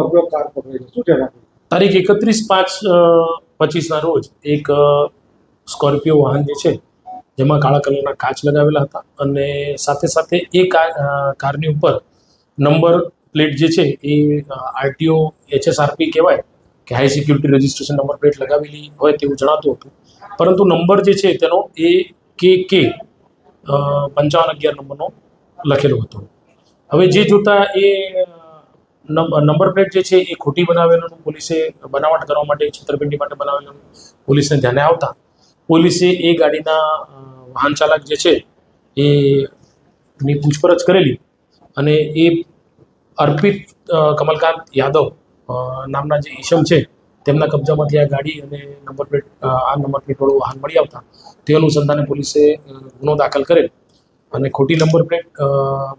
ઉપયોગ કાર પકડેલી શું છે? તારીખ 31/5/25ના રોજ એક સ્કોર્પિયો વાહન જે છે જેમાં કાળા કલરના કાચ લગાવેલા હતા અને સાથે સાથે એ કારની ઉપર નંબર પ્લેટ જે છે એ આરટીઓ HSRP કહેવાય કે high security registration number plate લગાવેલી હોય તેવું જણાતું હતું, પરંતુ નંબર જે છે તેનો AKK 5511 નંબરનો લખેલો હતો. હવે જે જોતા એ નંબર પ્લેટ જે છે એ ખોટી બનાવેલું પોલીસે બનાવટ કરવા માટે છેતરપિંડી માટે બનાવેલું પોલીસને ધ્યાને આવતા પોલીસે એ ગાડીના વાહન ચાલક જે છે એની પૂછપરછ કરેલી અને એ અર્પિત કમલકાંત યાદવ નામના જે ઈસમ છે તેમના કબજામાંથી આ ગાડી અને નંબર પ્લેટવાળું વાહન મળી આવતા તે અનુસંધાને પોલીસે ગુનો દાખલ કરેલ અને ખોટી નંબર પ્લેટ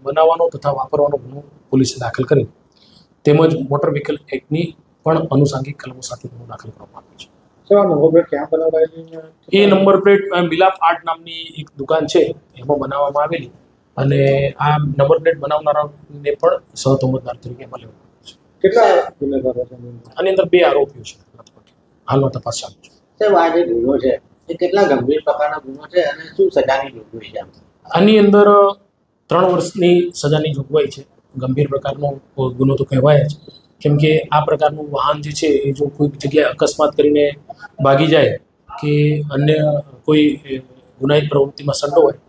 બનાવવાનો તથા વાપરવાનો ગુનો પોલીસે દાખલ કરેલ તેમજ મોટર વ્હીકલ એક્ટની પણ અનુસાંગિક કલમો સાથે ગુનો દાખલ કરવામાં આવ્યો છે. નંબર પ્લેટ ક્યાં બનાવાયેલી? એ નંબર પ્લેટ મિલાપ આર્ટ નામની એક દુકાન છે એમાં બનાવવામાં આવેલી અને આ નંબર પ્લેટ બનાવનારાને પણ સહતોમતદાર તરીકે મળ્યો છે. કેટલા ગુનેગારો છે આની અંદર 2 આરોપીઓ છે. હાલમાં તપાસ ચાલુ છે. સાહેબ, આ જે ગુનો છે એ કેટલા ગંભીર પ્રકારનો ગુનો છે અને શું સજાની જોગવાઈ છે? આની અંદર 3 વર્ષની સજાની જોગવાઈ છે. ગંભીર પ્રકારનો ગુનો તો કહેવાય જ, કેમ કે આ પ્રકારનું વાહન જે છે એ જો કોઈ જગ્યાએ અકસ્માત કરીને ભાગી જાય કે અન્ય કોઈ ગુનાહિત પ્રવૃત્તિમાં સંડોવાય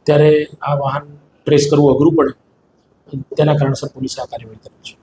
ત્યારે આ વાહન ટ્રેસ કરવું અઘરું પડે, તેના કારણસર પોલીસે આ કાર્યવાહી કરી છે.